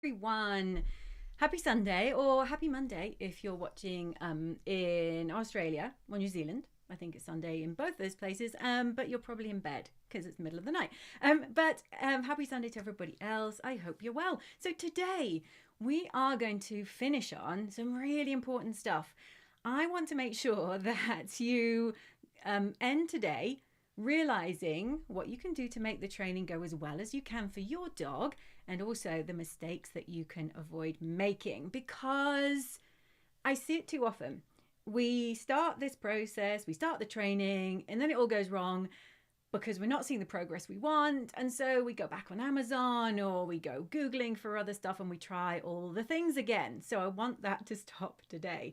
Everyone. Happy Sunday or happy Monday if you're watching in Australia or New Zealand. I think it's Sunday in both those places, but you're probably in bed because it's the middle of the night. But happy Sunday to everybody else. I hope you're well. So today we are going to finish on some really important stuff. I want to make sure that you end today realizing what you can do to make the training go as well as you can for your dog, and also the mistakes that you can avoid making, because I see it too often. We start this process, we start the training, and then it all goes wrong because we're not seeing the progress we want. And so we go back on Amazon or we go Googling for other stuff and we try all the things again. So I want that to stop today.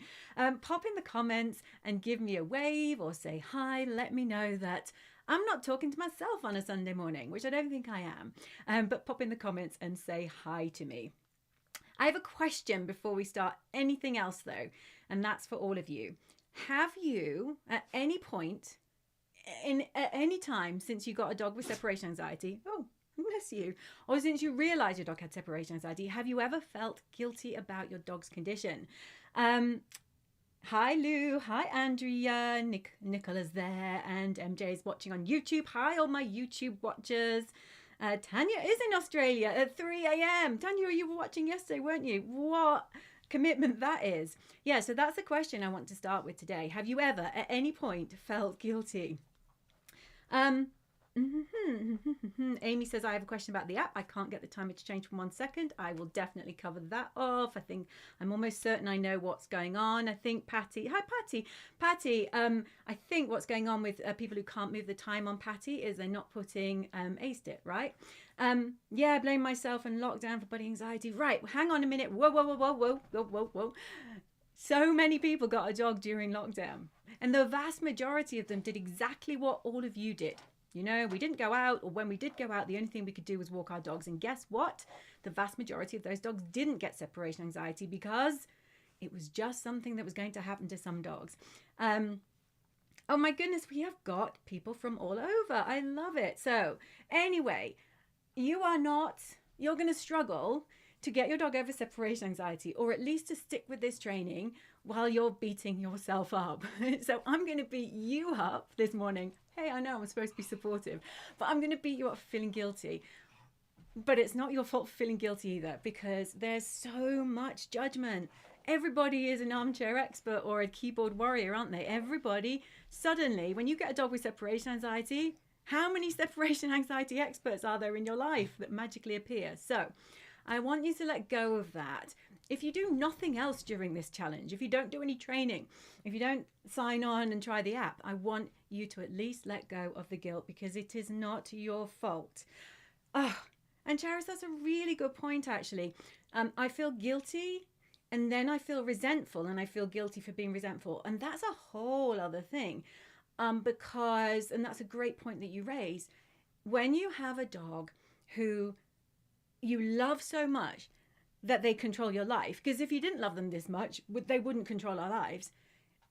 Pop in the comments and give me a wave or say hi. Let me know that I'm not talking to myself on a Sunday morning, which I don't think I am. But pop in the comments and say hi to me. I have a question before we start anything else though, and that's for all of you. Have you at any point at any time since you got a dog with separation anxiety, oh bless you, or since you realized your dog had separation anxiety, have you ever felt guilty about your dog's condition? Hi Lou, hi Andrea, Nicola's there, and MJ is watching on YouTube. Hi all my YouTube watchers. Tanya is in Australia at 3 a.m. Tanya, you were watching yesterday, weren't you? What commitment that is. Yeah, so that's the question I want to start with today. Have you ever at any point felt guilty? Amy says, I have a question about the app. I can't get the timer to change from 1 second. I will definitely cover that off. I think I'm almost certain I know what's going on. I think Patty, hi Patty, I think what's going on with people who can't move the time on Patty is they're not putting aced it, right? Yeah, I blame myself and lockdown for body anxiety. Right, hang on a minute. Whoa. So many people got a dog during lockdown, and the vast majority of them did exactly what all of you did. You know, we didn't go out, or when we did go out, the only thing we could do was walk our dogs. And guess what? The vast majority of those dogs didn't get separation anxiety because it was just something that was going to happen to some dogs. Oh my goodness, we have got people from all over. I love it. So anyway, you're going to struggle to get your dog over separation anxiety, or at least to stick with this training while you're beating yourself up. So I'm going to beat you up this morning. Hey, I know I'm supposed to be supportive, but I'm going to beat you up for feeling guilty. But it's not your fault for feeling guilty either, because there's so much judgment. Everybody is an armchair expert or a keyboard warrior, aren't they? Everybody. Suddenly, when you get a dog with separation anxiety, how many separation anxiety experts are there in your life that magically appear? So I want you to let go of that. If you do nothing else during this challenge, if you don't do any training, if you don't sign on and try the app, I want you to at least let go of the guilt, because it is not your fault. Oh, and Charis, that's a really good point, actually. I feel guilty, and then I feel resentful, and I feel guilty for being resentful. And that's a whole other thing. Because, and that's a great point that you raise, when you have a dog who you love so much that they control your life, because if you didn't love them this much, they wouldn't control our lives.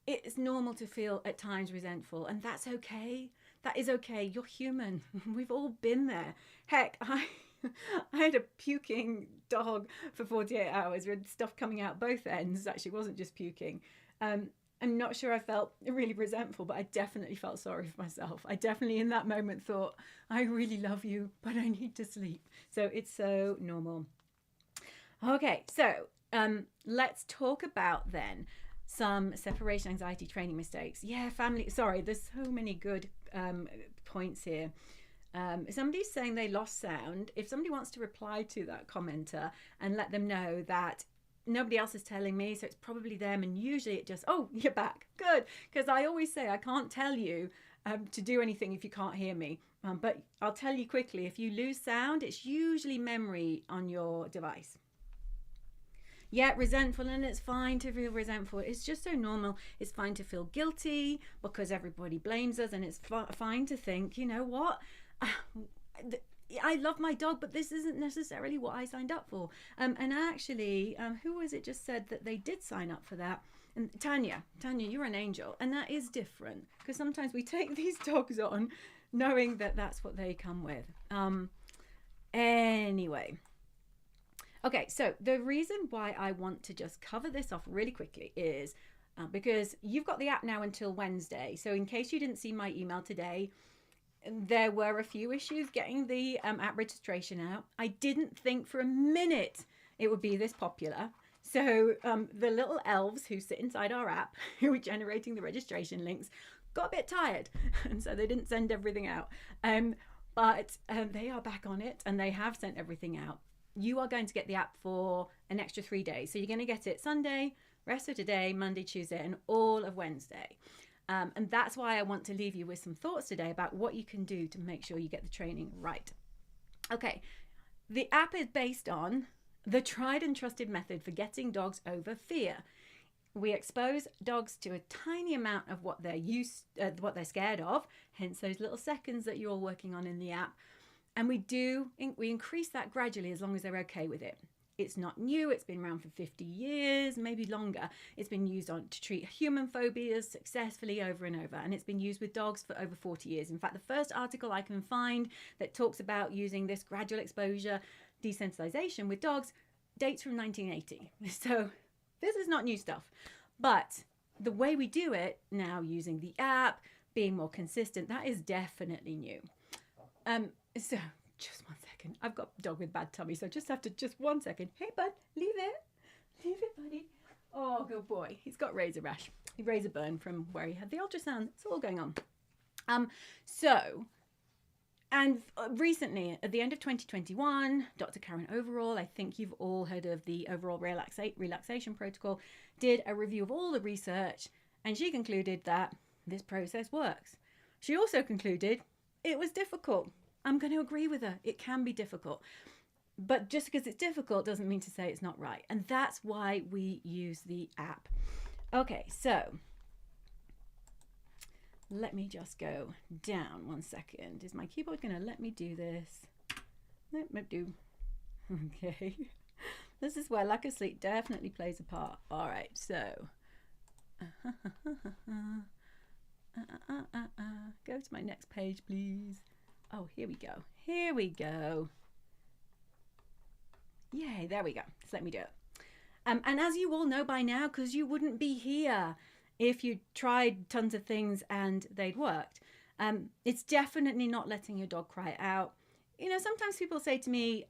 It's normal to feel at times resentful, and that's okay. That is okay. You're human. We've all been there. Heck, I had a puking dog for 48 hours with stuff coming out both ends. Actually, it wasn't just puking. I'm not sure I felt really resentful, but I definitely felt sorry for myself. I definitely in that moment thought, I really love you, but I need to sleep. So it's so normal. Okay, so let's talk about then some separation anxiety training mistakes. Yeah, family, sorry, there's so many good points here. Somebody's saying they lost sound. If somebody wants to reply to that commenter and let them know that nobody else is telling me, so it's probably them, and usually it just, oh, you're back, good, because I always say I can't tell you to do anything if you can't hear me, but I'll tell you quickly, if you lose sound, it's usually memory on your device. Yeah, resentful, and it's fine to feel resentful. It's just so normal. It's fine to feel guilty because everybody blames us, and it's fine to think, you know what, I love my dog, but this isn't necessarily what I signed up for. And actually, who was it just said that they did sign up for that? And Tanya, you're an angel. And that is different, because sometimes we take these dogs on knowing that that's what they come with. Anyway. Okay, so the reason why I want to just cover this off really quickly is because you've got the app now until Wednesday. So in case you didn't see my email today, there were a few issues getting the app registration out. I didn't think for a minute it would be this popular. So the little elves who sit inside our app, who are generating the registration links, got a bit tired, and so they didn't send everything out. But they are back on it, and they have sent everything out. You are going to get the app for an extra 3 days. So you're going to get it Sunday, rest of today, Monday, Tuesday, and all of Wednesday. And that's why I want to leave you with some thoughts today about what you can do to make sure you get the training right. Okay, the app is based on the tried and trusted method for getting dogs over fear. We expose dogs to a tiny amount of what they're scared of, hence those little seconds that you're all working on in the app. And we increase that gradually as long as they're okay with it. It's not new. It's been around for 50 years, maybe longer. It's been used to treat human phobias successfully over and over. And it's been used with dogs for over 40 years. In fact, the first article I can find that talks about using this gradual exposure desensitization with dogs dates from 1980. So this is not new stuff. But the way we do it now, using the app, being more consistent, that is definitely new. So just 1 second. I've got a dog with bad tummy, so just 1 second. Hey, bud, leave it, buddy. Oh, good boy. He's got razor rash, razor burn from where he had the ultrasound. It's all going on. And recently, at the end of 2021, Dr. Karen Overall, I think you've all heard of the overall relaxation protocol, did a review of all the research, and she concluded that this process works. She also concluded it was difficult. I'm going to agree with her. It can be difficult. But just because it's difficult doesn't mean to say it's not right. And that's why we use the app. Okay, so let me just go down 1 second. Is my keyboard going to let me do this? Let me do. Okay. This is where lack of sleep definitely plays a part. All right, so go to my next page, please. Oh, here we go. Yay, there we go. So let me do it. And as you all know by now, because you wouldn't be here if you tried tons of things and they'd worked, it's definitely not letting your dog cry out. You know, sometimes people say to me,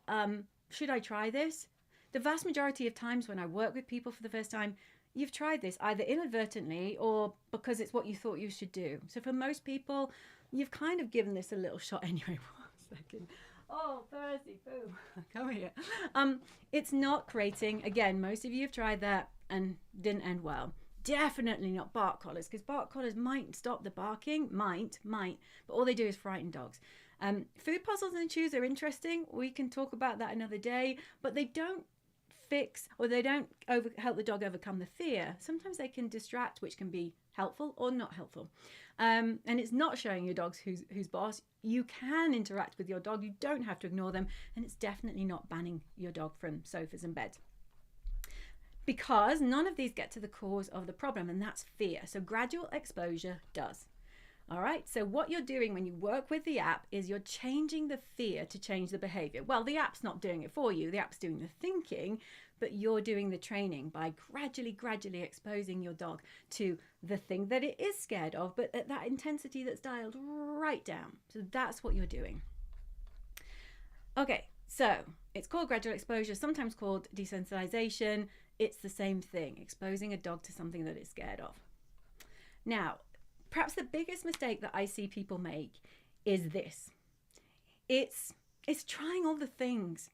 should I try this? The vast majority of times when I work with people for the first time, you've tried this either inadvertently or because it's what you thought you should do. So for most people, you've kind of given this a little shot anyway. 1 second. Oh, Percy, boo. Come here. It's not creating, again, most of you have tried that and didn't end well. Definitely not bark collars, because bark collars might stop the barking, might, but all they do is frighten dogs. Food puzzles and chews are interesting. We can talk about that another day, but they don't fix, or they don't help the dog overcome the fear. Sometimes they can distract, which can be helpful or not helpful. And it's not showing your dogs who's boss. You can interact with your dog. You don't have to ignore them. And it's definitely not banning your dog from sofas and beds, because none of these get to the cause of the problem, and that's fear. So gradual exposure does. All right, so what you're doing when you work with the app is you're changing the fear to change the behavior. Well, the app's not doing it for you. The app's doing the thinking, but you're doing the training by gradually exposing your dog to the thing that it is scared of, but at that intensity that's dialed right down. So that's what you're doing. Okay, so it's called gradual exposure, sometimes called desensitization. It's the same thing, exposing a dog to something that it's scared of. Now, perhaps the biggest mistake that I see people make is this. It's trying all the things.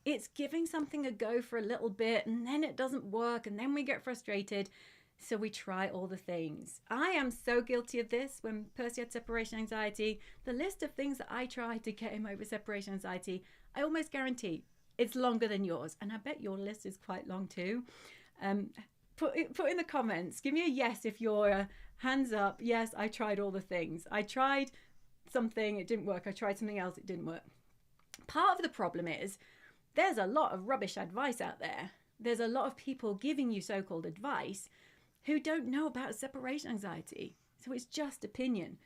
It's giving something a go for a little bit, and then it doesn't work, and then we get frustrated, so we try all the things. I am so guilty of this. When Percy had separation anxiety, the list of things that I tried to get him over separation anxiety, I almost guarantee it's longer than yours, and I bet your list is quite long too. Put in the comments, give me a yes if you're hands up. Yes, I tried all the things. I tried something, it didn't work. I tried something else, it didn't work. Part of the problem is there's a lot of rubbish advice out there. There's a lot of people giving you so-called advice who don't know about separation anxiety. So it's just opinion.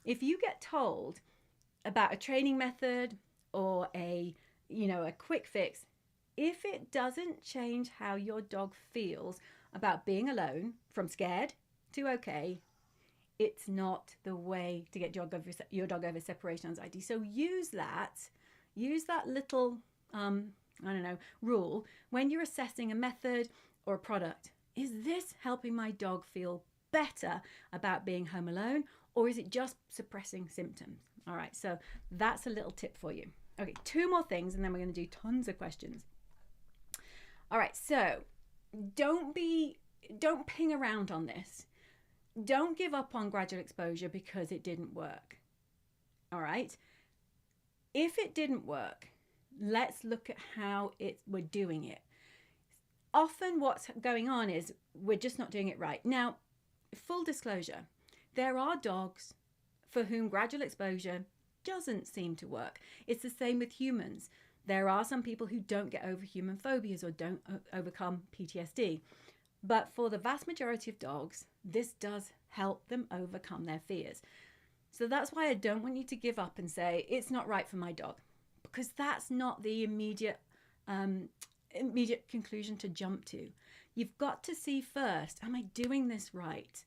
If you get told about a training method or a quick fix, if it doesn't change how your dog feels about being alone, from scared to okay, it's not the way to get your dog over separation anxiety. So use that little I don't know, rule when you're assessing a method or a product. Is this helping my dog feel better about being home alone, or is it just suppressing symptoms? All right, so that's a little tip for you. Okay, 2 more things and then we're going to do tons of questions. All right, so don't ping around on this. Don't give up on gradual exposure because it didn't work. All right, if it didn't work, let's look at how we're doing it. Often what's going on is we're just not doing it right. Now, full disclosure, there are dogs for whom gradual exposure doesn't seem to work. It's the same with humans. There are some people who don't get over human phobias or don't overcome PTSD. But for the vast majority of dogs, this does help them overcome their fears. So that's why I don't want you to give up and say, it's not right for my dog, because that's not the immediate conclusion to jump to. You've got to see first, am I doing this right?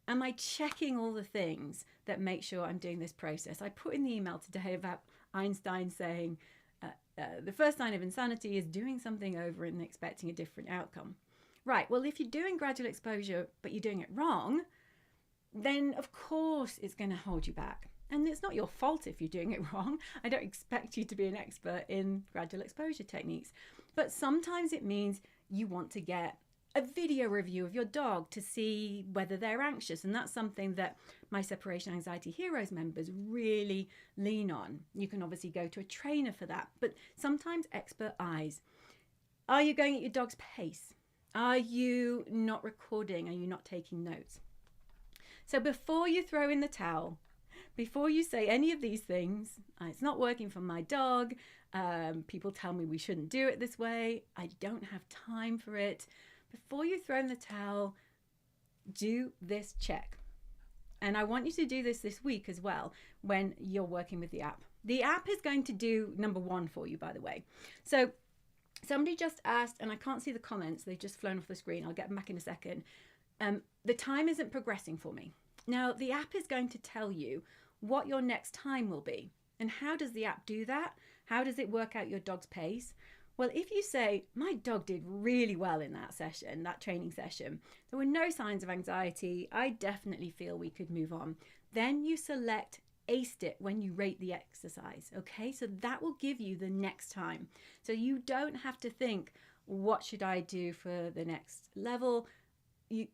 Am I checking all the things that make sure I'm doing this process? I put in the email today about Einstein saying the first sign of insanity is doing something over and expecting a different outcome. Right, well, if you're doing gradual exposure, but you're doing it wrong, then of course it's going to hold you back. And it's not your fault if you're doing it wrong. I don't expect you to be an expert in gradual exposure techniques. But sometimes it means you want to get a video review of your dog to see whether they're anxious. And that's something that my Separation Anxiety Heroes members really lean on. You can obviously go to a trainer for that. But sometimes expert eyes. Are you going at your dog's pace? Are you not recording? Are you not taking notes? So before you throw in the towel, before you say any of these things, it's not working for my dog, people tell me we shouldn't do it this way, I don't have time for it. Before you throw in the towel, do this check. And I want you to do this week as well when you're working with the app. The app is going to do number 1 for you, by the way. So somebody just asked, and I can't see the comments, they've just flown off the screen, I'll get them back in a second. The time isn't progressing for me. Now, the app is going to tell you what your next time will be. And how does the app do that? How does it work out your dog's pace? Well, if you say, my dog did really well in that session, that training session, there were no signs of anxiety, I definitely feel we could move on. Then you select aced it when you rate the exercise, okay? So that will give you the next time. So you don't have to think, what should I do for the next level?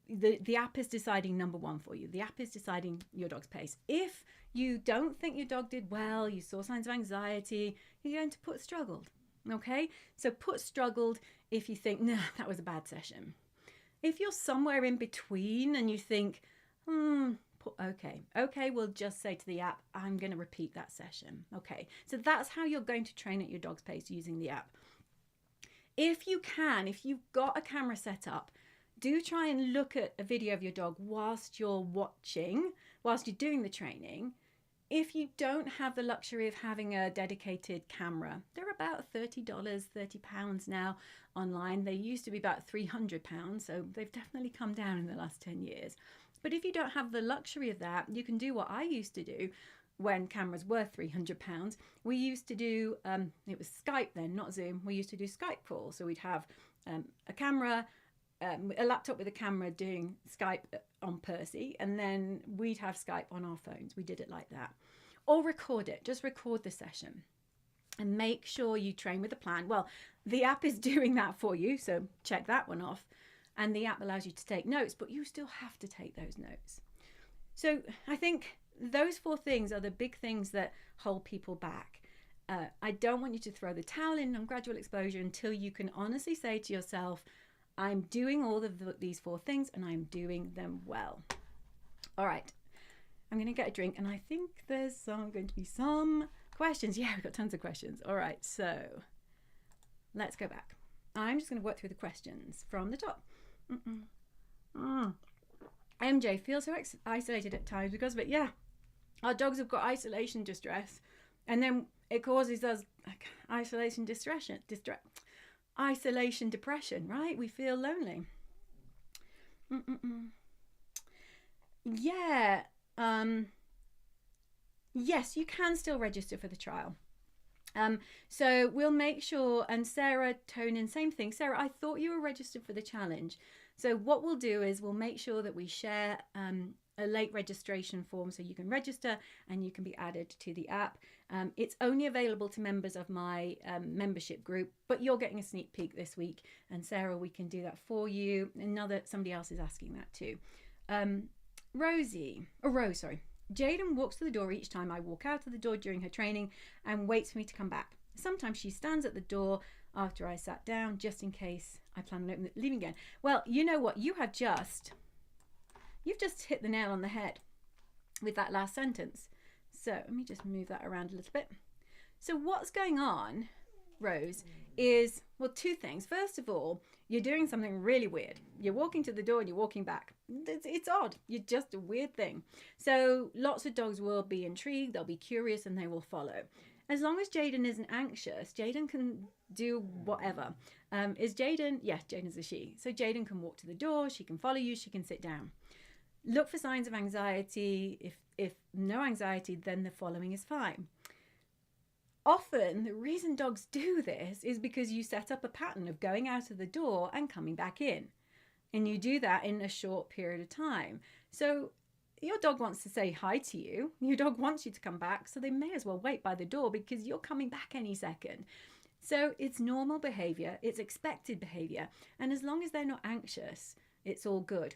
The app is deciding number 1 for you. The app is deciding your dog's pace. If you don't think your dog did well, you saw signs of anxiety, you're going to put struggled, okay? So put struggled if you think, nah, that was a bad session. If you're somewhere in between and you think, put okay. Okay, we'll just say to the app, I'm going to repeat that session. Okay, so that's how you're going to train at your dog's pace using the app. If you can, if you've got a camera set up, do try and look at a video of your dog whilst you're doing the training. If you don't have the luxury of having a dedicated camera, they're about $30, £30 now online. They used to be about £300, so they've definitely come down in the last 10 years. But if you don't have the luxury of that, you can do what I used to do when cameras were £300. We used to do, it was Skype then, not Zoom. We used to do Skype calls. So we'd have a camera, a laptop with a camera doing Skype on Percy, and then we'd have Skype on our phones. We did it like that. Or record it, just record the session and make sure you train with a plan. Well, the app is doing that for you, so check that one off. And the app allows you to take notes, but you still have to take those notes. So I think those 4 things are the big things that hold people back. I don't want you to throw the towel in on gradual exposure until you can honestly say to yourself, I'm doing all of these 4 things and I'm doing them well. All right, I'm going to get a drink and I think there's going to be some questions. Yeah, we've got tons of questions. All right, so let's go back. I'm just going to work through the questions from the top. MJ feels so isolated at times because of it. Yeah, our dogs have got isolation distress, and then it causes us isolation distress. isolation depression, right? We feel lonely. Yeah. Yes, you can still register for the trial. So we'll make sure, and Sarah Tonin, same thing. Sarah, I thought you were registered for the challenge. So what we'll do is we'll make sure that we share a late registration form so you can register and you can be added to the app. It's only available to members of my membership group, but you're getting a sneak peek this week. And Sarah, we can do that for you. Somebody else is asking that too. Rose, sorry. Jaden walks to the door each time I walk out of the door during her training and waits for me to come back. Sometimes she stands at the door after I sat down just in case I plan on leaving again. Well, you know what? You've just hit the nail on the head with that last sentence. So let me just move that around a little bit. So what's going on, Rose, is, well, two things. First of all, you're doing something really weird. You're walking to the door and you're walking back. It's odd. You're just a weird thing. So lots of dogs will be intrigued, they'll be curious, and they will follow. As long as Jaden isn't anxious, Jaden can do whatever. Is Jaden? Yes, Jaden's a she. So Jaden can walk to the door, she can follow you, she can sit down. Look for signs of anxiety. If no anxiety, then the following is fine. Often, the reason dogs do this is because you set up a pattern of going out of the door and coming back in. And you do that in a short period of time. So your dog wants to say hi to you. Your dog wants you to come back. So they may as well wait by the door because you're coming back any second. So it's normal behavior. It's expected behavior. And as long as they're not anxious, it's all good.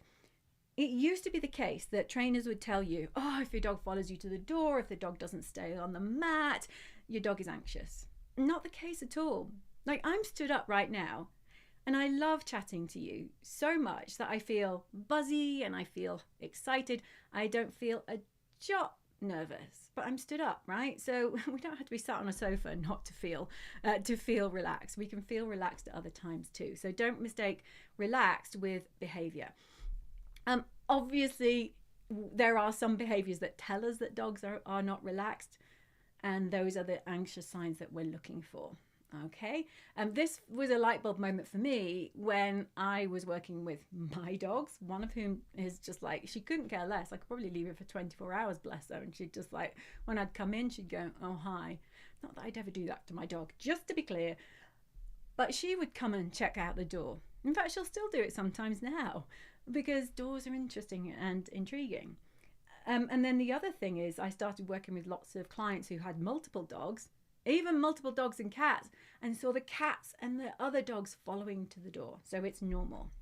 It used to be the case that trainers would tell you, oh, if your dog follows you to the door, if the dog doesn't stay on the mat, your dog is anxious. Not the case at all. Like, I'm stood up right now and I love chatting to you so much that I feel buzzy and I feel excited. I don't feel a jot nervous, but I'm stood up, right? So we don't have to be sat on a sofa not to feel relaxed. We can feel relaxed at other times too. So don't mistake relaxed with behavior. Obviously, there are some behaviors that tell us that dogs are not relaxed, and those are the anxious signs that we're looking for. Okay, this was a light bulb moment for me when I was working with my dogs, one of whom is just like, she couldn't care less. I could probably leave her for 24 hours, bless her, and she'd just like, when I'd come in, she'd go, oh, hi. Not that I'd ever do that to my dog, just to be clear, but she would come and check out the door. In fact, she'll still do it sometimes now because doors are interesting and intriguing. And then the other thing is, I started working with lots of clients who had multiple dogs, even multiple dogs and cats, and saw the cats and the other dogs following to the door. So it's normal.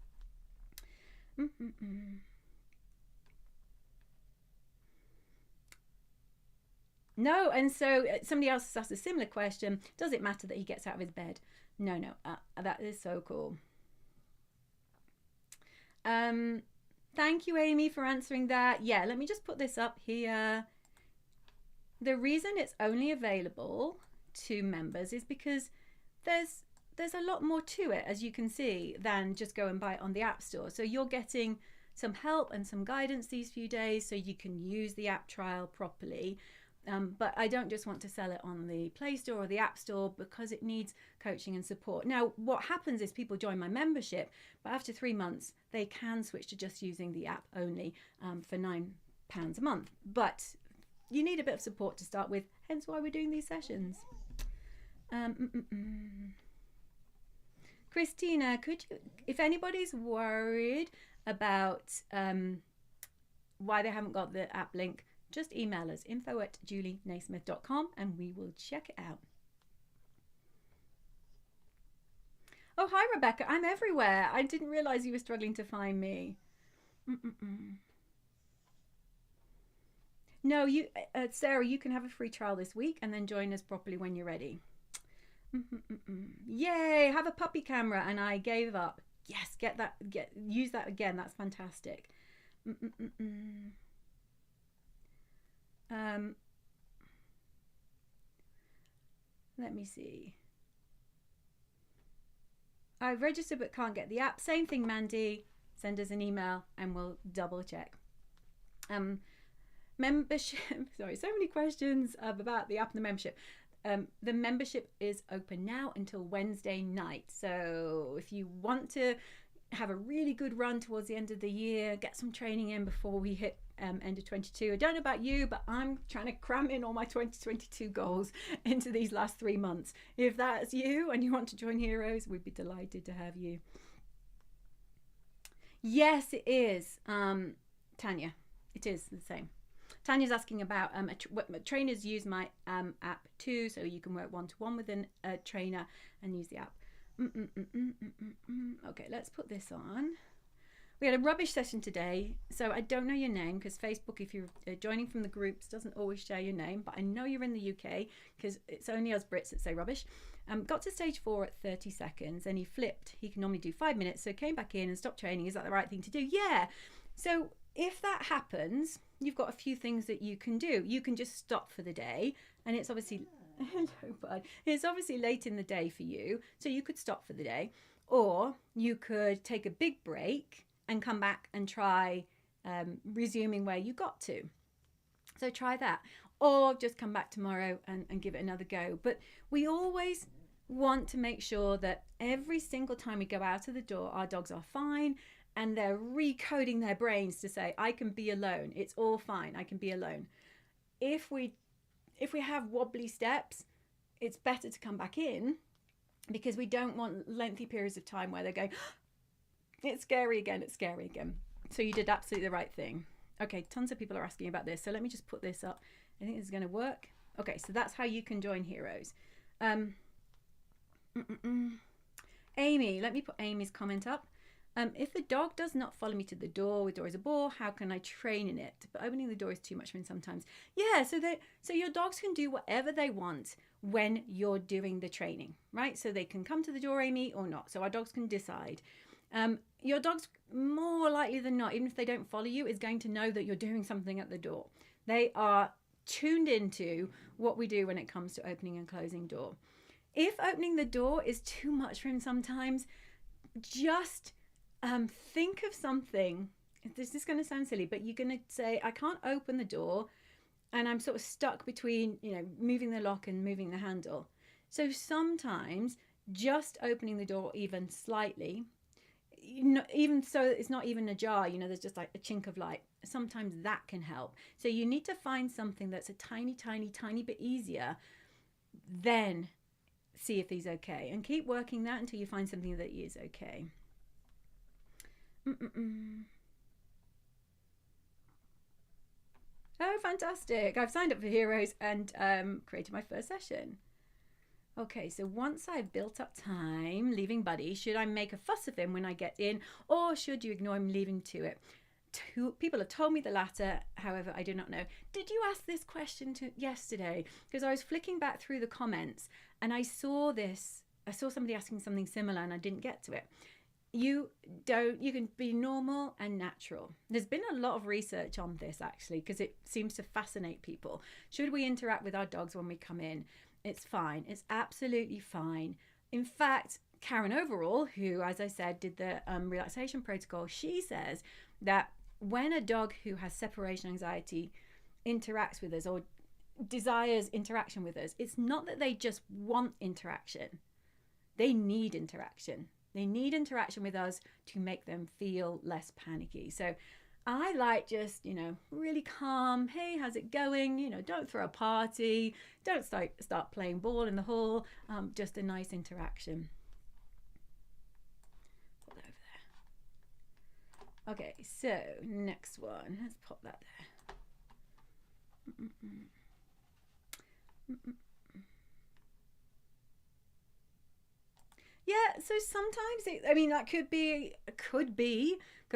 No, and so somebody else asked a similar question. Does it matter that he gets out of his bed? No, that is so cool. Thank you, Amy, for answering that. Yeah, let me just put this up here. The reason it's only available to members is because there's a lot more to it, as you can see, than just go and buy it on the App Store. So you're getting some help and some guidance these few days so you can use the app trial properly. But I don't just want to sell it on the Play Store or the App Store because it needs coaching and support. Now, what happens is people join my membership, but after 3 months, they can switch to just using the app only for £9 a month. But you need a bit of support to start with, hence why we're doing these sessions. Christina, could you, if anybody's worried about why they haven't got the app link, just email us, info@julienaismith.com, and we will check it out. Oh, hi, Rebecca. I'm everywhere. I didn't realize you were struggling to find me. No, Sarah, you can have a free trial this week and then join us properly when you're ready. Yay, have a puppy camera, and I gave up. Yes, use that again. That's fantastic. Let me see. I've registered but can't get the app. Same thing, Mandy. Send us an email and we'll double check. Membership. Sorry, so many questions about the app and the membership. The membership is open now until Wednesday night. So if you want to have a really good run towards the end of the year, get some training in before we hit end of 22. I don't know about you, but I'm trying to cram in all my 2022 goals into these last 3 months. If that's you and you want to join Heroes, we'd be delighted to have you. Yes, it is, Tanya. It is the same. Tanya's asking about trainers use my app too, so you can work one-to-one with a trainer and use the app. Okay, let's put this on. We had a rubbish session today, so I don't know your name because Facebook, if you're joining from the groups, doesn't always share your name, but I know you're in the UK because it's only us Brits that say rubbish. Got to stage 4 at 30 seconds and he flipped. He can normally do 5 minutes, so came back in and stopped training. Is that the right thing to do? Yeah. So if that happens, you've got a few things that you can do. You can just stop for the day, and it's obviously hello, bud. It's obviously late in the day for you, so you could stop for the day, or you could take a big break and come back and try resuming where you got to. So try that, or just come back tomorrow and give it another go. But we always want to make sure that every single time we go out of the door, our dogs are fine and they're recoding their brains to say, I can be alone. It's all fine. I can be alone. If we have wobbly steps, it's better to come back in because we don't want lengthy periods of time where they're going, it's scary again, it's scary again. So you did absolutely the right thing. Okay, tons of people are asking about this. So let me just put this up. I think this is going to work. Okay, so that's how you can join Heroes. Amy, let me put Amy's comment up. If the dog does not follow me to the door with door is a bore, how can I train in it? But opening the door is too much for him sometimes. Yeah, so your dogs can do whatever they want when you're doing the training, right? So they can come to the door, Amy, or not. So our dogs can decide. Your dog's more likely than not, even if they don't follow you, is going to know that you're doing something at the door. They are tuned into what we do when it comes to opening and closing door. If opening the door is too much for him sometimes, just think of something. This is going to sound silly, but you're going to say, I can't open the door and I'm sort of stuck between, moving the lock and moving the handle. So sometimes just opening the door even slightly, even so it's not even ajar, there's just like a chink of light. Sometimes that can help. So you need to find something that's a tiny bit easier, then see if he's okay, and keep working that until you find something that is okay. Oh, fantastic. I've signed up for Heroes and created my first session. Okay, so once I've built up time leaving Buddy, should I make a fuss of him when I get in, or should you ignore him leaving to it? People have told me the latter, however, I do not know. Did you ask this question yesterday? Because I was flicking back through the comments and I saw somebody asking something similar and I didn't get to it. You can be normal and natural. There's been a lot of research on this actually, because it seems to fascinate people. Should we interact with our dogs when we come in? It's fine. It's absolutely fine. In fact, Karen Overall, who, as I said, did the relaxation protocol, she says that when a dog who has separation anxiety interacts with us or desires interaction with us, it's not that they just want interaction. They need interaction. They need interaction with us to make them feel less panicky. So I like just, really calm. Hey, how's it going? Don't throw a party. Don't start playing ball in the hall. Just a nice interaction. Put that over there. Okay, so next one. Let's pop that there. Yeah, so sometimes that could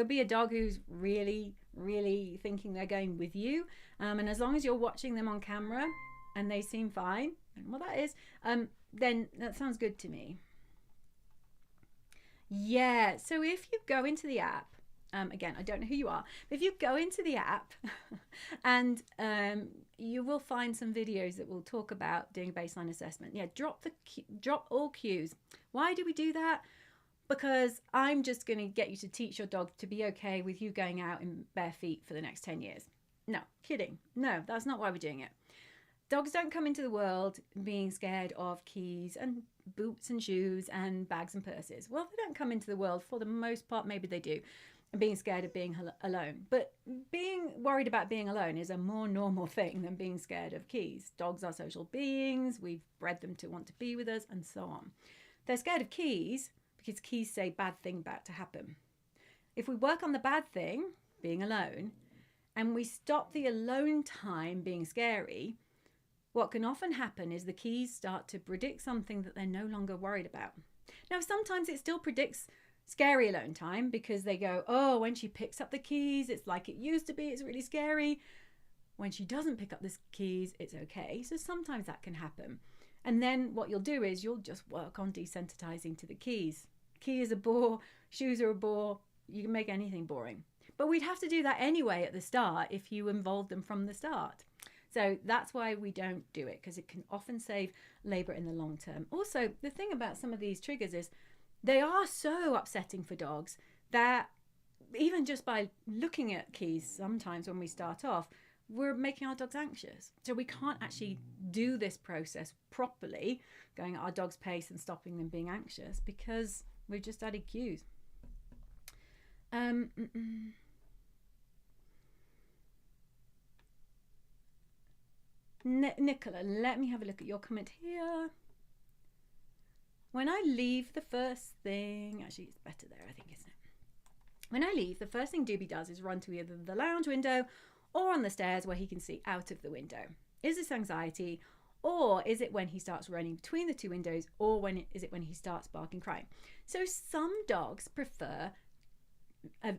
be a dog who's really, really thinking they're going with you. And as long as you're watching them on camera and they seem fine, and that is, then that sounds good to me. Yeah, so if you go into the app, again, I don't know who you are, but if you go into the app and you will find some videos that will talk about doing a baseline assessment. Yeah, drop all cues. Why do we do that? Because I'm just going to get you to teach your dog to be okay with you going out in bare feet for the next 10 years. No, kidding. No, that's not why we're doing it. Dogs don't come into the world being scared of keys and boots and shoes and bags and purses. Well, they don't come into the world, for the most part, maybe they do, and being scared of being alone. But being worried about being alone is a more normal thing than being scared of keys. Dogs are social beings. We've bred them to want to be with us and so on. They're scared of keys because keys say bad thing about to happen. If we work on the bad thing, being alone, and we stop the alone time being scary, what can often happen is the keys start to predict something that they're no longer worried about. Now, sometimes it still predicts scary alone time because they go, oh, when she picks up the keys, it's like it used to be, it's really scary. When she doesn't pick up the keys, it's okay. So sometimes that can happen. And then what you'll do is you'll just work on desensitizing to the keys. Key is a bore, shoes are a bore, you can make anything boring. But we'd have to do that anyway at the start if you involved them from the start. So that's why we don't do it, because it can often save labor in the long term. Also, the thing about some of these triggers is they are so upsetting for dogs that even just by looking at keys, sometimes when we start off, we're making our dogs anxious. So we can't actually do this process properly, going at our dog's pace and stopping them being anxious, because we've just added cues. Nicola, let me have a look at your comment here. When I leave, the first thing, actually it's better there, I think, isn't it? When I leave, the first thing Doobie does is run to either the lounge window or on the stairs where he can see out of the window. Is this anxiety, or is it when he starts running between the two windows, or is it when he starts barking, crying? So some dogs prefer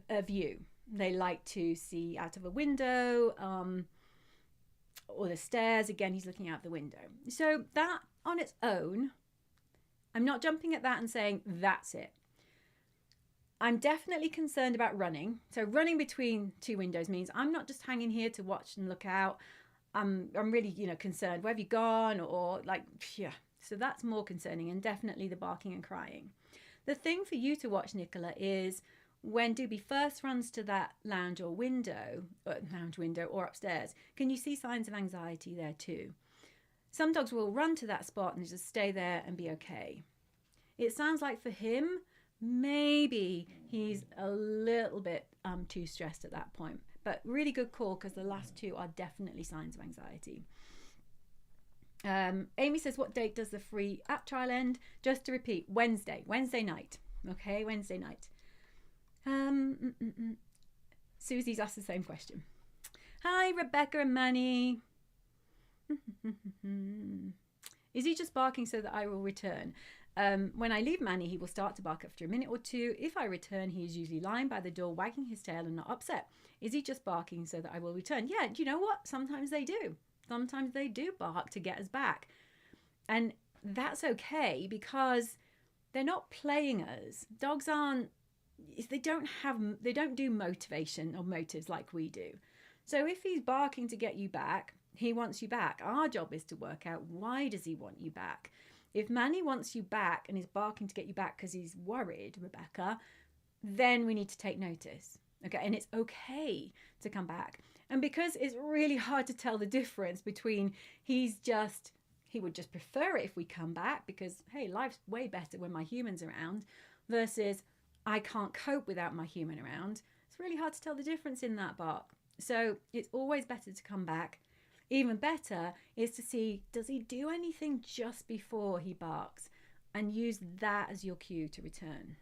a view. They like to see out of a window, or the stairs. Again, he's looking out the window. So that on its own, I'm not jumping at that and saying that's it. I'm definitely concerned about running. So running between two windows means I'm not just hanging here to watch and look out. I'm really, concerned. Where have you gone? Or like, yeah. So that's more concerning, and definitely the barking and crying. The thing for you to watch, Nicola, is when Doobie first runs to that lounge window or upstairs, can you see signs of anxiety there too? Some dogs will run to that spot and just stay there and be okay. It sounds like for him, maybe he's a little bit too stressed at that point. But really good call, because the last two are definitely signs of anxiety. Amy says, what date does the free app trial end? Just to repeat, Wednesday night. Okay, Wednesday night. Susie's asked the same question. Hi, Rebecca and Manny. Is he just barking so that I will return? When I leave Manny, he will start to bark after a minute or two. If I return, he is usually lying by the door, wagging his tail and not upset. Is he just barking so that I will return? Yeah, do you know what? Sometimes they do. Sometimes they do bark to get us back. And that's okay, because they're not playing us. Dogs aren't, they don't do motivation or motives like we do. So if he's barking to get you back, he wants you back. Our job is to work out, why does he want you back? If Manny wants you back and is barking to get you back because he's worried, Rebecca, then we need to take notice. Okay, and it's okay to come back. And because it's really hard to tell the difference between he would just prefer it if we come back because, hey, life's way better when my human's around, versus I can't cope without my human around. It's really hard to tell the difference in that bark. So it's always better to come back. Even better is to see, does he do anything just before he barks, and use that as your cue to return.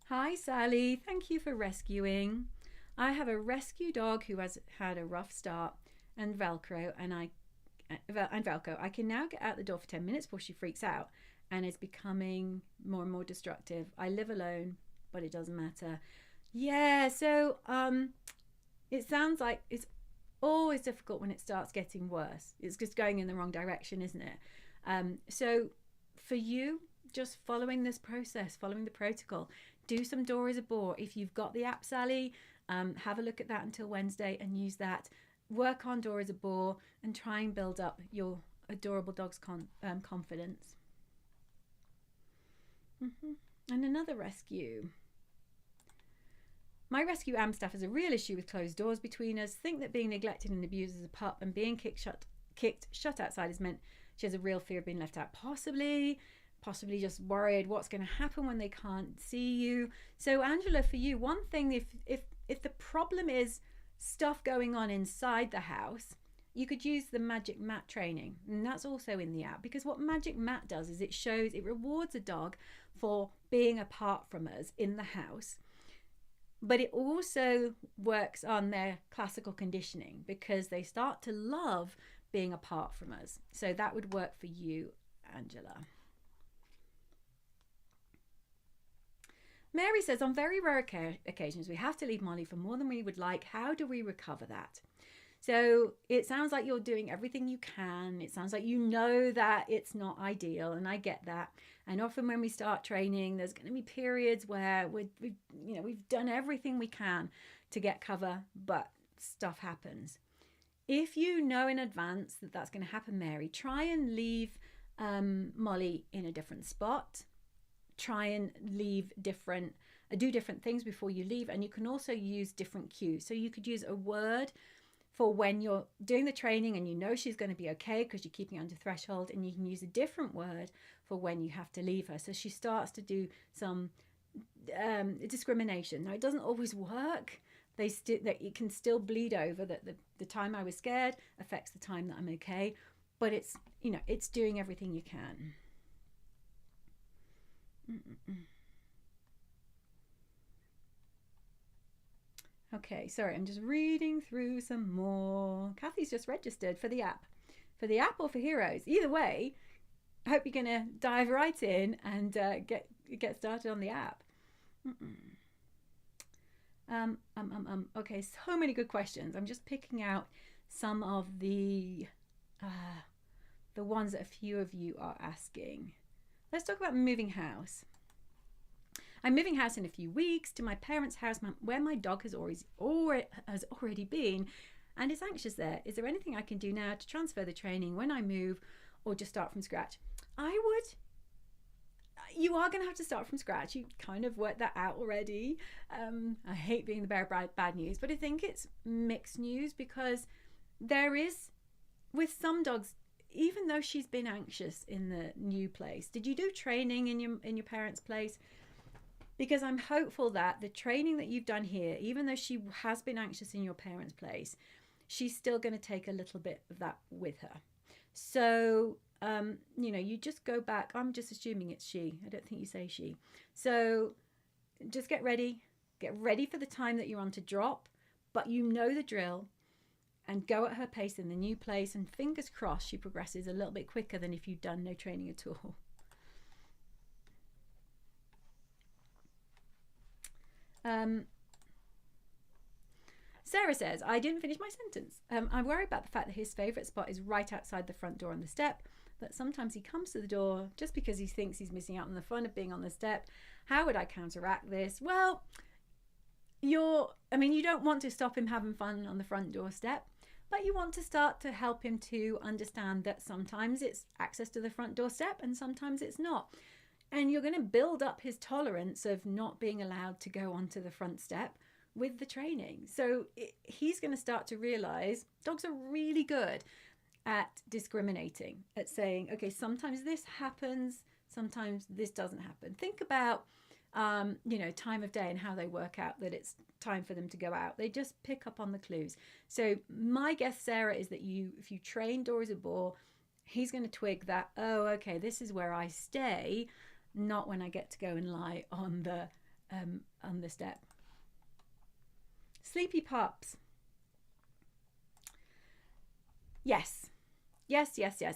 Hi, Sally. Thank you for rescuing. I have a rescue dog who has had a rough start and Velcro, I can now get out the door for 10 minutes before she freaks out and is becoming more and more destructive. I live alone, but it doesn't matter. Yeah, so it sounds like it's always difficult when it starts getting worse. It's just going in the wrong direction, isn't it? So for you, just following this process, following the protocol, do some door is a bore. If you've got the app, Sally, have a look at that until Wednesday and use that. Work on door is a bore and try and build up your adorable dog's confidence. And another rescue. My rescue AM staff has a real issue with closed doors between us. Think that being neglected and abused as a pup and being kicked shut outside has meant she has a real fear of being left out. Possibly just worried what's going to happen when they can't see you. So Angela, for you, one thing, if the problem is stuff going on inside the house, you could use the magic mat training, and that's also in the app, because what magic mat does is it rewards a dog for being apart from us in the house, but it also works on their classical conditioning because they start to love being apart from us. So that would work for you, Angela. Mary says, on very rare occasions we have to leave Molly for more than we would like. How do we recover that? So it sounds like you're doing everything you can. It sounds like you know that it's not ideal, and I get that. And often when we start training, there's going to be periods where we've done everything we can to get cover, but stuff happens. If you know in advance that that's going to happen, Mary, try and leave Molly in a different spot. Try and do different things before you leave, and you can also use different cues. So you could use a word for when you're doing the training and you know she's going to be okay because you're keeping it under threshold, and you can use a different word for when you have to leave her. So she starts to do some discrimination. Now, it doesn't always work. That it can still bleed over, that the time I was scared affects the time that I'm okay, but it's doing everything you can. Okay, sorry, I'm just reading through some more. Kathy's just registered for the app. For the app or for Heroes? Either way, I hope you're going to dive right in and get started on the app. Okay, so many good questions. I'm just picking out some of the ones that a few of you are asking. Let's talk about moving house. I'm moving house in a few weeks to my parents' house where my dog has already been and is anxious there. Is there anything I can do now to transfer the training when I move, or just start from scratch? You are going to have to start from scratch. You kind of worked that out already. I hate being the bearer of bad news, but I think it's mixed news, because there is, with some dogs, even though she's been anxious in the new place, did you do training in your parents' place? Because I'm hopeful that the training that you've done here, even though she has been anxious in your parents' place, she's still going to take a little bit of that with her. So, you just go back. I'm just assuming it's she. I don't think you say she. So just get ready. Get ready for the time that you're on to drop, but you know the drill, and go at her pace in the new place, and fingers crossed she progresses a little bit quicker than if you'd done no training at all. Sarah says, I didn't finish my sentence. I worry about the fact that his favourite spot is right outside the front door on the step, that sometimes he comes to the door just because he thinks he's missing out on the fun of being on the step. How would I counteract this? Well, you don't want to stop him having fun on the front doorstep, but you want to start to help him to understand that sometimes it's access to the front doorstep and sometimes it's not. And you're going to build up his tolerance of not being allowed to go onto the front step with the training. So he's going to start to realize dogs are really good at discriminating, at saying, okay, sometimes this happens, sometimes this doesn't happen. Think about, time of day and how they work out that it's time for them to go out. They just pick up on the clues. So my guess, Sarah, is that if you train Dory Zabor, he's going to twig that, oh, okay, this is where I stay, not when I get to go and lie on the step. Sleepy pups. Yes.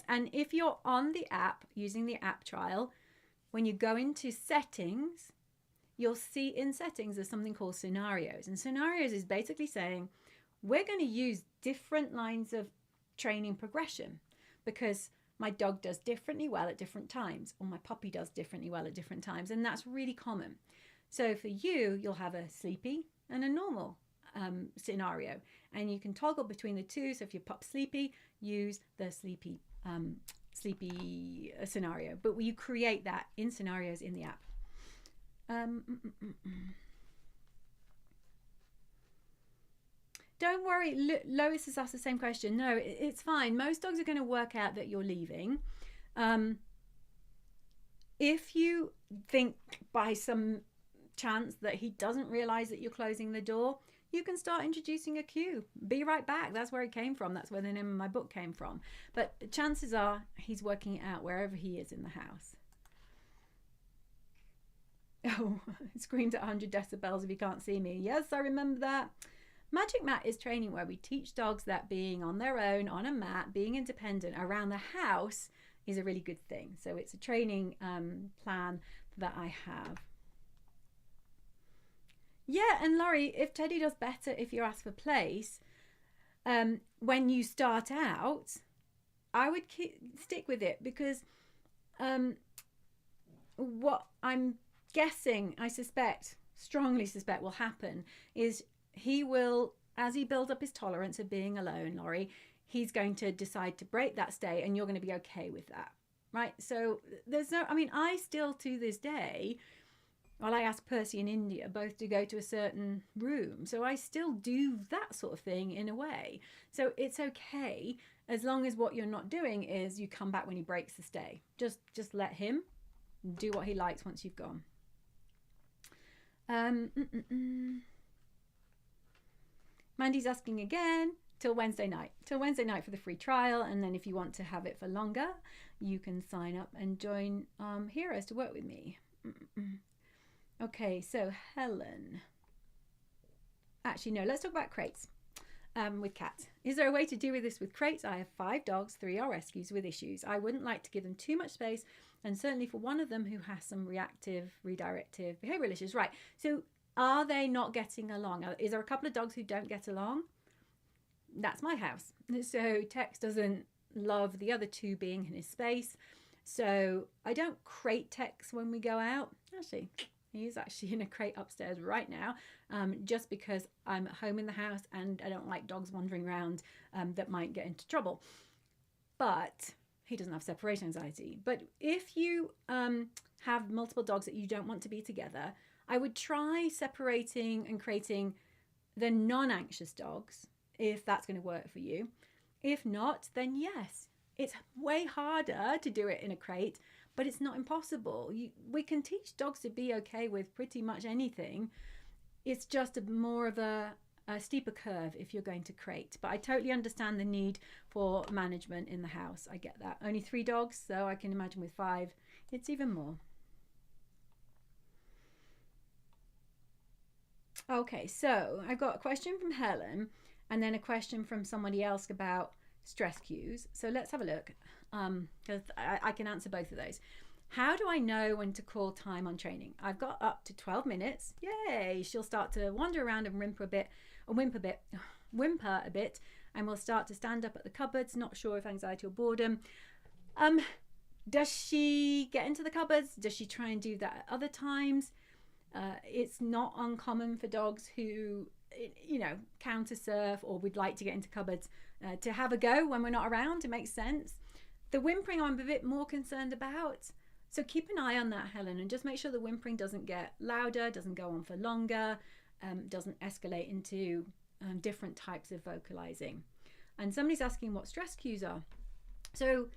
And if you're on the app, using the app trial, when you go into settings, you'll see in settings there's something called scenarios. And scenarios is basically saying, we're going to use different lines of training progression because my dog does differently well at different times, or my puppy does differently well at different times. And that's really common. So for you, you'll have a sleepy and a normal scenario, and you can toggle between the two. So if your pup's sleepy, use the sleepy scenario, but you create that in scenarios in the app. don't worry. Lois has asked the same question. No, it's fine. Most dogs are going to work out that you're leaving. If you think by some chance that he doesn't realize that you're closing the door, you can start introducing a cue. Be right back. That's where it came from. That's where the name of my book came from. But chances are he's working it out wherever he is in the house. Oh, it screams at 100 decibels if you can't see me. Yes, I remember that. Magic Mat is training where we teach dogs that being on their own, on a mat, being independent around the house is a really good thing. So it's a training plan that I have. Yeah, and Laurie, if Teddy does better if you ask for place, when you start out, I would stick with it, because what I'm guessing, I suspect, strongly suspect will happen is he will, as he builds up his tolerance of being alone, Laurie, he's going to decide to break that stay, and you're going to be okay with that, right? So there's no, I mean, I still to this day, well, I asked Percy and India both to go to a certain room. So I still do that sort of thing in a way. So it's okay as long as what you're not doing is you come back when he breaks the stay. Just let him do what he likes once you've gone. Mandy's asking again, till Wednesday night. Till Wednesday night for the free trial. And then if you want to have it for longer, you can sign up and join Heroes to work with me. Okay, so Helen. Actually, no, let's talk about crates with cats. Is there a way to deal with this with crates? I have 5 dogs, 3 are rescues with issues. I wouldn't like to give them too much space, and certainly for one of them who has some reactive, redirective behavioral issues. Right, so are they not getting along? Is there a couple of dogs who don't get along? That's my house. So Tex doesn't love the other 2 being in his space. So I don't crate Tex when we go out. Actually, he's actually in a crate upstairs right now, just because I'm at home in the house and I don't like dogs wandering around that might get into trouble. But he doesn't have separation anxiety. But if you have multiple dogs that you don't want to be together, I would try separating and crating the non-anxious dogs, if that's going to work for you. If not, then yes, it's way harder to do it in a crate, but it's not impossible. We can teach dogs to be okay with pretty much anything. It's just more of a steeper curve if you're going to crate. But I totally understand the need for management in the house. I get that. Only 3 dogs, so I can imagine with 5, it's even more. Okay, so I've got a question from Helen and then a question from somebody else about stress cues. So let's have a look, because I can answer both of those. How do I know when to call time on training? I've got up to 12 minutes. Yay! She'll start to wander around and whimper a bit, and we'll start to stand up at the cupboards, not sure if anxiety or boredom. Does she get into the cupboards? Does she try and do that at other times? It's not uncommon for dogs who, counter surf or would like to get into cupboards to have a go when we're not around. It makes sense. The whimpering I'm a bit more concerned about. So keep an eye on that, Helen, and just make sure the whimpering doesn't get louder, doesn't go on for longer, doesn't escalate into different types of vocalizing. And somebody's asking what stress cues are. So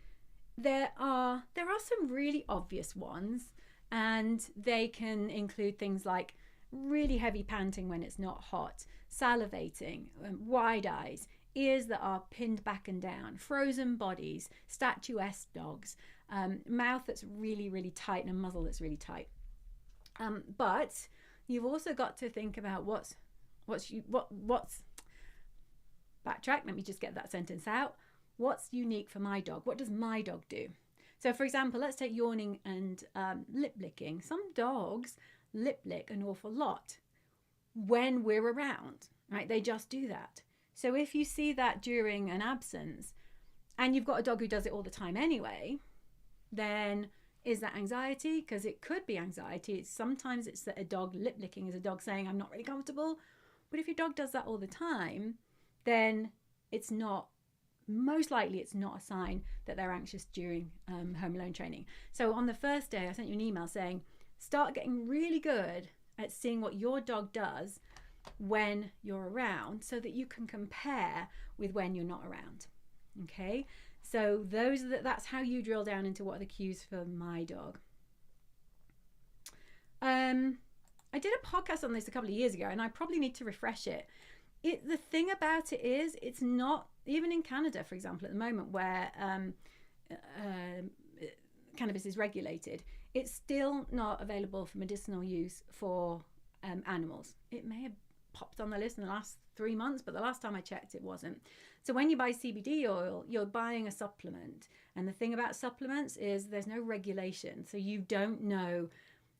there are some really obvious ones, and they can include things like really heavy panting when it's not hot, salivating, wide eyes, ears that are pinned back and down, frozen bodies, statuesque dogs, mouth that's really, really tight and a muzzle that's really tight. But you've also got to think about what's backtrack. Let me just get that sentence out. What's unique for my dog? What does my dog do? So, for example, let's take yawning and lip licking. Some dogs lip lick an awful lot when we're around, right? They just do that. So if you see that during an absence and you've got a dog who does it all the time anyway, then is that anxiety? Because it could be anxiety. Sometimes it's that a dog lip licking is a dog saying, I'm not really comfortable. But if your dog does that all the time, then it's not, most likely it's not a sign that they're anxious during home alone training. So on the first day, I sent you an email saying, start getting really good at seeing what your dog does when you're around so that you can compare with when you're not around. Okay, so that's how you drill down into what are the cues for my dog. I did a podcast on this a couple of years ago, and I probably need to refresh it. The thing about it is, it's not, even in Canada, for example, at the moment, where cannabis is regulated, it's still not available for medicinal use for animals. It may have popped on the list in the last 3 months, but the last time I checked, it wasn't. So when you buy CBD oil, you're buying a supplement. And the thing about supplements is there's no regulation. So you don't know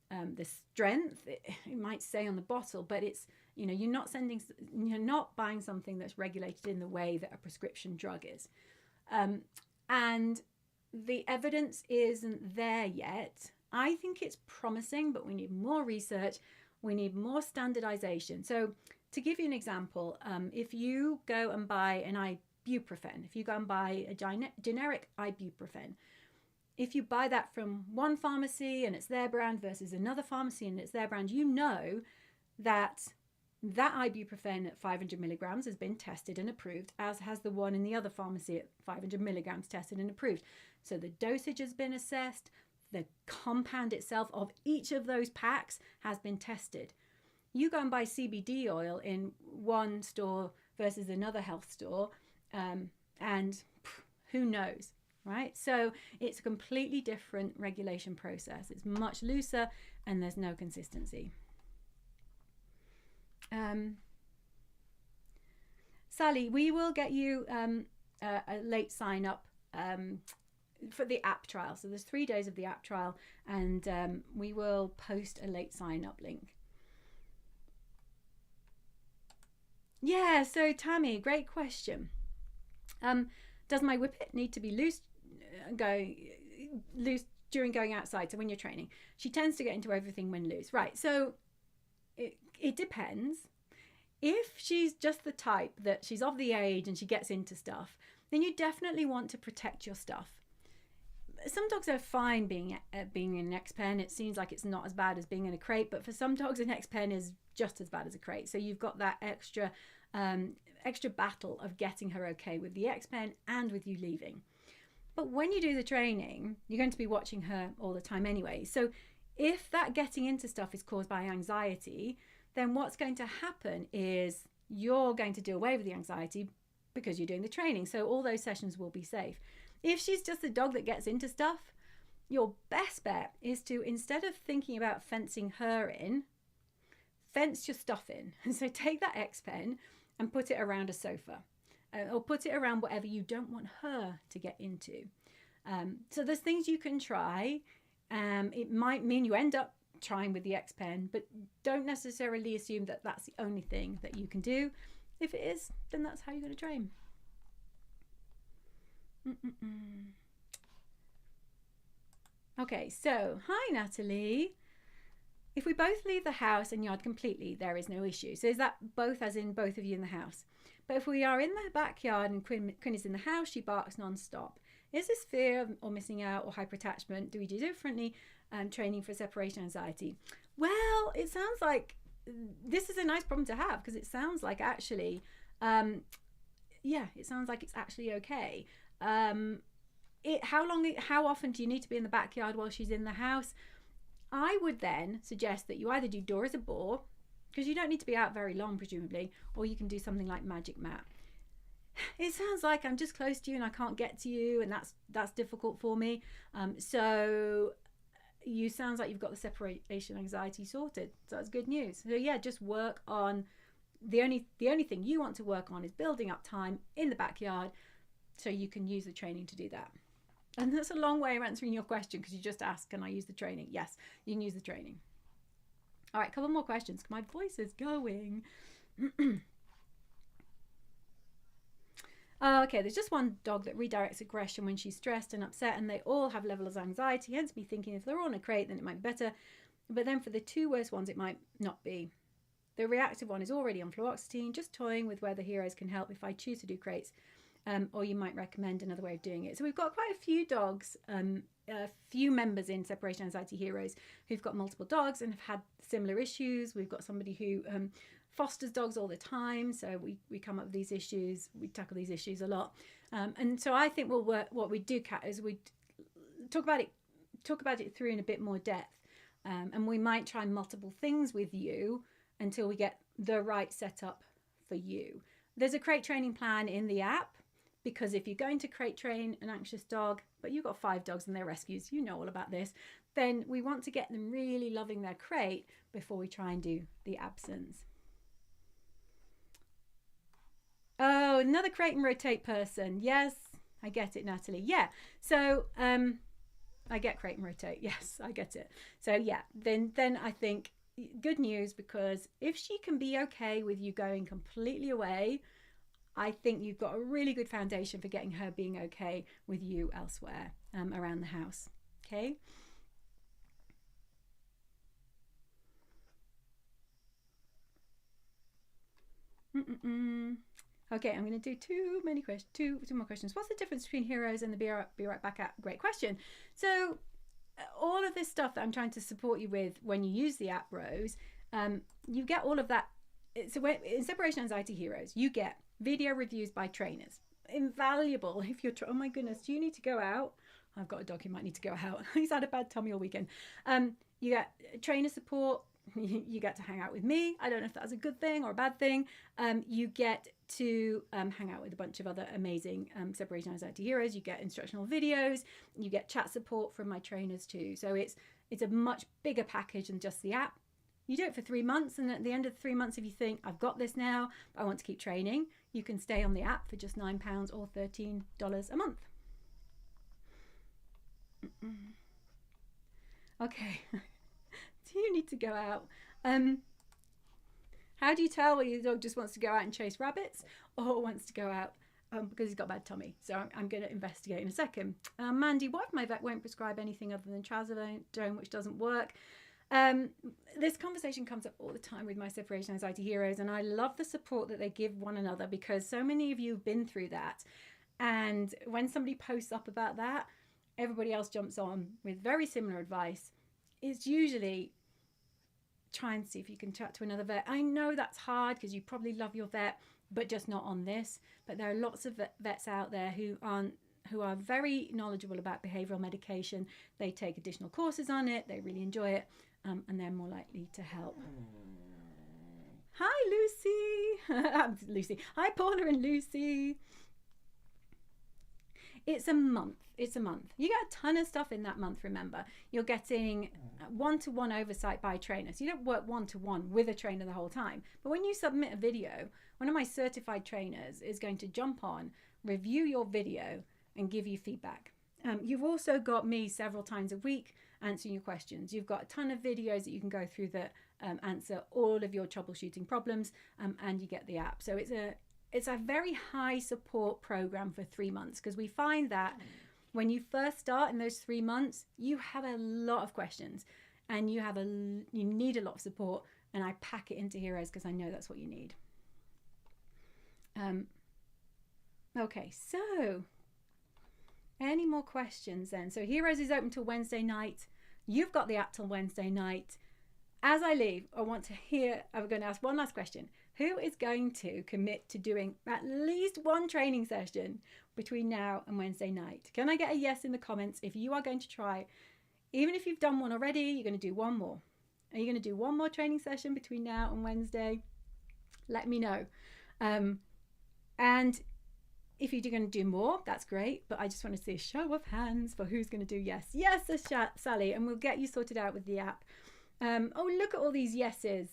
the strength. It might say on the bottle, but it's, you're not buying something that's regulated in the way that a prescription drug is. And the evidence isn't there yet. I think it's promising, but we need more research. We need more standardization. So to give you an example, if you go and buy an ibuprofen, if you go and buy a generic ibuprofen, if you buy that from one pharmacy and it's their brand versus another pharmacy and it's their brand, you know that ibuprofen at 500 milligrams has been tested and approved, as has the one in the other pharmacy at 500 milligrams tested and approved. So the dosage has been assessed. The compound itself of each of those packs has been tested. You go and buy CBD oil in one store versus another health store, and who knows, right? So it's a completely different regulation process. It's much looser and there's no consistency. Sally, we will get you a late sign up for the app trial. So there's 3 days of the app trial, and we will post a late sign up link. Yeah, so Tammy, great question. Does my whippet need to be loose during going outside? So when you're training, she tends to get into everything when loose, right? So it depends. If she's just the type that she's of the age and she gets into stuff, then you definitely want to protect your stuff. Some dogs are fine being in an X-pen. It seems like it's not as bad as being in a crate, but for some dogs an X-pen is just as bad as a crate. So you've got that extra battle of getting her okay with the X-pen and with you leaving. But when you do the training, you're going to be watching her all the time anyway. So if that getting into stuff is caused by anxiety, then what's going to happen is you're going to do away with the anxiety because you're doing the training. So all those sessions will be safe. If she's just a dog that gets into stuff, your best bet is to, instead of thinking about fencing her in, fence your stuff in. And so take that X-pen and put it around a sofa, or put it around whatever you don't want her to get into. So there's things you can try. It might mean you end up trying with the X-pen, but don't necessarily assume that that's the only thing that you can do. If it is, then that's how you're going to train. Okay, so hi Natalie. If we both leave the house and yard completely, there is no issue. So is that both, as in both of you in the house? But if we are in the backyard and Quinn is in the house, she barks non-stop. Is this fear or missing out or hyper-attachment? Do we do differently training for separation anxiety? Well, it sounds like this is a nice problem to have, because it sounds like actually, it sounds like it's actually okay. How often do you need to be in the backyard while she's in the house? I would then suggest that you either do door as a bore, because you don't need to be out very long presumably, or you can do something like magic mat. It sounds like I'm just close to you and I can't get to you, and that's difficult for me. So you sounds like you've got the separation anxiety sorted. So that's good news. So yeah, just work on the only thing you want to work on is building up time in the backyard, so you can use the training to do that. And that's a long way of answering your question, because you just asked, can I use the training? Yes, you can use the training. All right, a couple more questions. My voice is going. Okay, there's just one dog that redirects aggression when she's stressed and upset, and they all have levels of anxiety, hence me thinking if they're all in a crate, then it might be better. But then for the two worst ones, it might not be. The reactive one is already on fluoxetine, just toying with whether heroes can help if I choose to do crates. Or you might recommend another way of doing it. So we've got quite a few dogs, a few members in Separation Anxiety Heroes who've got multiple dogs and have had similar issues. We've got somebody who fosters dogs all the time, so we come up with these issues, we tackle these issues a lot, and so I think what we do, Kat, is we talk about it through in a bit more depth, and we might try multiple things with you until we get the right setup for you. There's a crate training plan in the app, because if you're going to crate train an anxious dog, but you've got 5 dogs and they're rescues, you know all about this, then we want to get them really loving their crate before we try and do the absence. Oh, another crate and rotate person. Yes, I get it, Natalie. Yeah, so I get crate and rotate. Yes, I get it. So yeah, then I think good news, because if she can be okay with you going completely away, I think you've got a really good foundation for getting her being okay with you elsewhere around the house. Okay. Okay, I'm going to do two more questions. What's the difference between heroes and the be right back at? Great question. So all of this stuff that I'm trying to support you with when you use the app, Rose, you get all of that. So in Separation Anxiety Heroes, you get video reviews by trainers. Invaluable if you're, oh my goodness, do you need to go out? I've got a dog who might need to go out. He's had a bad tummy all weekend. You get trainer support. You get to hang out with me. I don't know if that's a good thing or a bad thing. You get to hang out with a bunch of other amazing Separation Anxiety Heroes. You get instructional videos. You get chat support from my trainers too. So it's a much bigger package than just the app. You do it for 3 months, and at the end of the 3 months, if you think, I've got this now, but I want to keep training, you can stay on the app for just £9 or $13 a month. Okay. Do you need to go out? How do you tell whether your dog just wants to go out and chase rabbits or wants to go out because he's got a bad tummy? So I'm going to investigate in a second. Mandy, what if my vet won't prescribe anything other than trazodone, which doesn't work? This conversation comes up all the time with my Separation Anxiety Heroes, and I love the support that they give one another, because so many of you have been through that, and when somebody posts up about that, everybody else jumps on with very similar advice. It's usually try and see if you can chat to another vet. I know that's hard because you probably love your vet, but just not on this. But there are lots of vets out there who are very knowledgeable about behavioral medication. They take additional courses on it, they really enjoy it, and they're more likely to help. Hi, Lucy. Lucy. Hi, Paula and Lucy. It's a month. You get a ton of stuff in that month, remember. You're getting one-to-one oversight by a trainer. So you don't work one-to-one with a trainer the whole time. But when you submit a video, one of my certified trainers is going to jump on, review your video, and give you feedback. You've also got me several times a week answering your questions. You've got a ton of videos that you can go through that answer all of your troubleshooting problems, and you get the app. So it's a very high support program for 3 months, because we find that when you first start in those 3 months, you have a lot of questions and you need a lot of support, and I pack it into Heroes because I know that's what you need. Okay, so any more questions then? So Heroes is open till Wednesday night. You've got the app till Wednesday night. As I leave, I'm going to ask one last question. Who is going to commit to doing at least one training session between now and Wednesday night? Can I get a yes in the comments if you are going to try? Even if you've done one already, you're going to do one more. Are you going to do one more training session between now and Wednesday? Let me know. And if you're going to do more, that's great. But I just want to see a show of hands for who's going to do yes. Yes, Sally, and we'll get you sorted out with the app. Oh, look at all these yeses.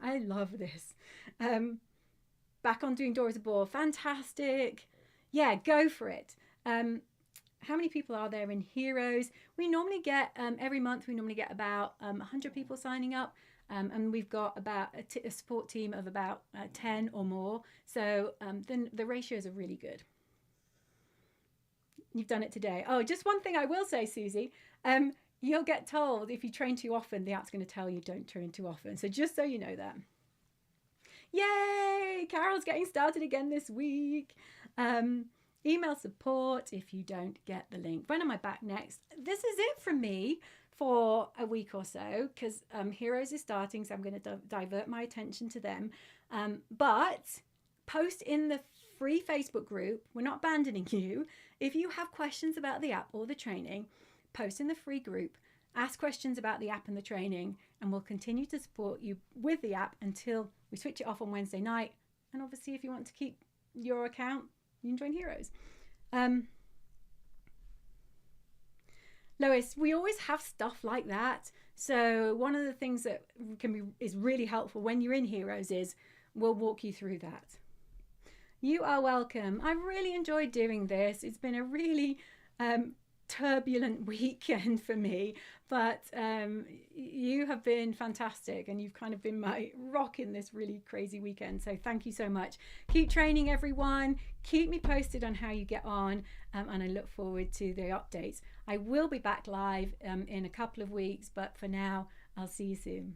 I love this. Back on doing Dora's a bore. Fantastic. Yeah, go for it. How many people are there in Heroes? We normally get, every month, we normally get about 100 people signing up. And we've got about a support team of about 10 or more. So then the ratios are really good. You've done it today. Oh, just one thing I will say, Susie. You'll get told if you train too often, the app's going to tell you don't train too often. So just so you know that. Yay! Carol's getting started again this week. Email support if you don't get the link. When am I back next? This is it from me for a week or so because Heroes is starting, so I'm going to divert my attention to them. But post in the free Facebook group. We're not abandoning you. If you have questions about the app or the training, post in the free group. Ask questions about the app and the training, and we'll continue to support you with the app until we switch it off on Wednesday night. And obviously, if you want to keep your account, you can join Heroes. Lois, we always have stuff like that. So one of the things that is really helpful when you're in Heroes is we'll walk you through that. You are welcome. I really enjoyed doing this. It's been a really turbulent weekend for me, but you have been fantastic, and you've kind of been my rock in this really crazy weekend. So thank you so much. Keep training, everyone. Keep me posted on how you get on, and I look forward to the updates. I will be back live in a couple of weeks, but for now, I'll see you soon.